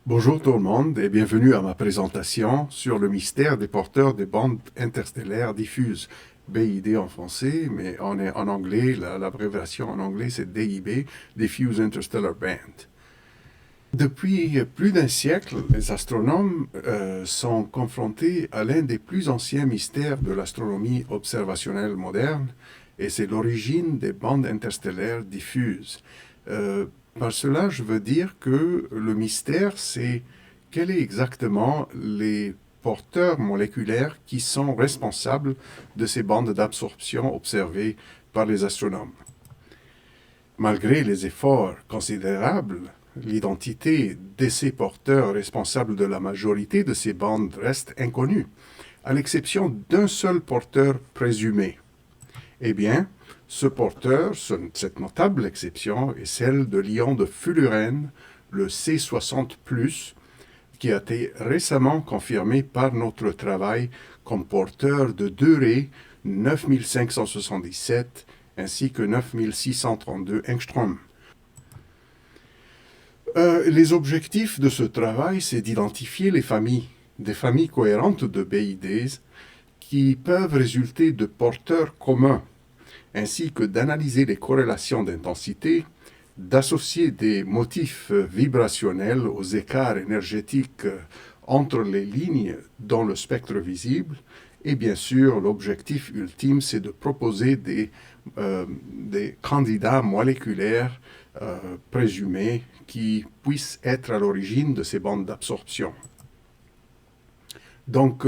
Bonjour tout le monde et bienvenue à ma présentation sur le mystère des porteurs des bandes interstellaires diffuses. BID en français, mais en anglais, l'abréviation en anglais c'est DIB, Diffuse Interstellar Band. Depuis plus d'un siècle, les astronomes sont confrontés à l'un des plus anciens mystères de l'astronomie observationnelle moderne, et c'est l'origine des bandes interstellaires diffuses. Par cela, je veux dire que le mystère, c'est quels sont exactement les porteurs moléculaires qui sont responsables de ces bandes d'absorption observées par les astronomes. Malgré les efforts considérables, l'identité de ces porteurs responsables de la majorité de ces bandes reste inconnue, à l'exception d'un seul porteur présumé. Eh bien, ce porteur, cette notable exception, est celle de l'ion de fullerène, le C60+, qui a été récemment confirmé par notre travail comme porteur de deux raies 9577 ainsi que 9632 angstroms. Les objectifs de ce travail, c'est d'identifier des familles cohérentes de BIDs qui peuvent résulter de porteurs communs, ainsi que d'analyser les corrélations d'intensité, d'associer des motifs vibrationnels aux écarts énergétiques entre les lignes dans le spectre visible. Et bien sûr, l'objectif ultime, c'est de proposer des candidats moléculaires présumés qui puissent être à l'origine de ces bandes d'absorption. Donc,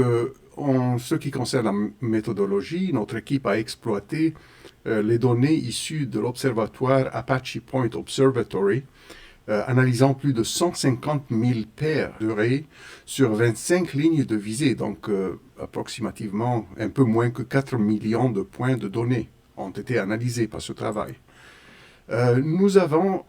en ce qui concerne la méthodologie, notre équipe a exploité les données issues de l'observatoire Apache Point Observatory, analysant plus de 150 000 paires de raies sur 25 lignes de visée, donc approximativement un peu moins que 4 millions de points de données ont été analysés par ce travail. Nous avons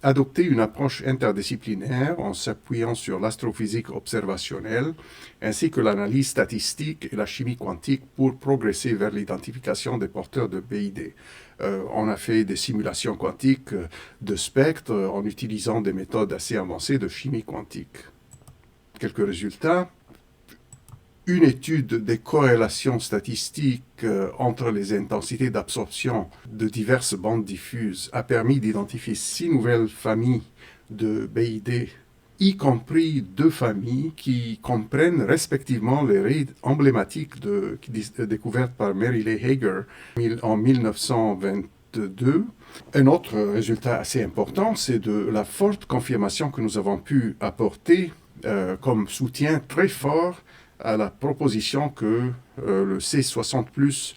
adopté une approche interdisciplinaire en s'appuyant sur l'astrophysique observationnelle ainsi que l'analyse statistique et la chimie quantique pour progresser vers l'identification des porteurs de BID. On a fait des simulations quantiques de spectres en utilisant des méthodes assez avancées de chimie quantique. Quelques résultats. Une étude des corrélations statistiques entre les intensités d'absorption de diverses bandes diffuses a permis d'identifier 6 nouvelles familles de BID, y compris 2 familles qui comprennent respectivement les raies emblématiques découvertes par Mary Leigh Hager en 1922. Un autre résultat assez important, c'est de la forte confirmation que nous avons pu apporter comme soutien très fort à la proposition que le C60+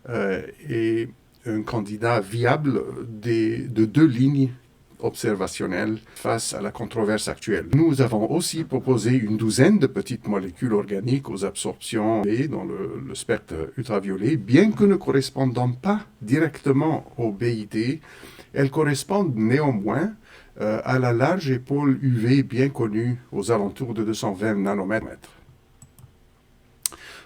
est un candidat viable de 2 lignes observationnelles face à la controverse actuelle. Nous avons aussi proposé une douzaine de petites molécules organiques aux absorptions dans le spectre ultraviolet, bien que ne correspondant pas directement au BID, elles correspondent néanmoins à la large épaule UV bien connue aux alentours de 220 nanomètres.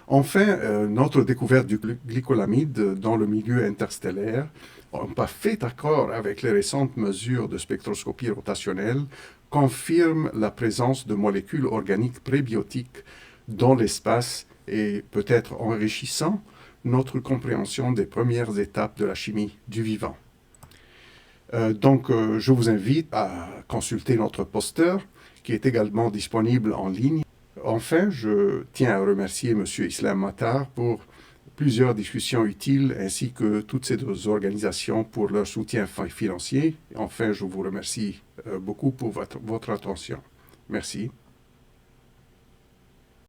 Enfin, notre découverte du glycolamide dans le milieu interstellaire, en parfait accord avec les récentes mesures de spectroscopie rotationnelle, confirme la présence de molécules organiques prébiotiques dans l'espace et peut-être enrichissant notre compréhension des premières étapes de la chimie du vivant. Donc, je vous invite à consulter notre poster qui est également disponible en ligne. Enfin, je tiens à remercier M. Islam Matar pour plusieurs discussions utiles ainsi que toutes ces deux organisations pour leur soutien financier. Enfin, je vous remercie beaucoup pour votre attention. Merci.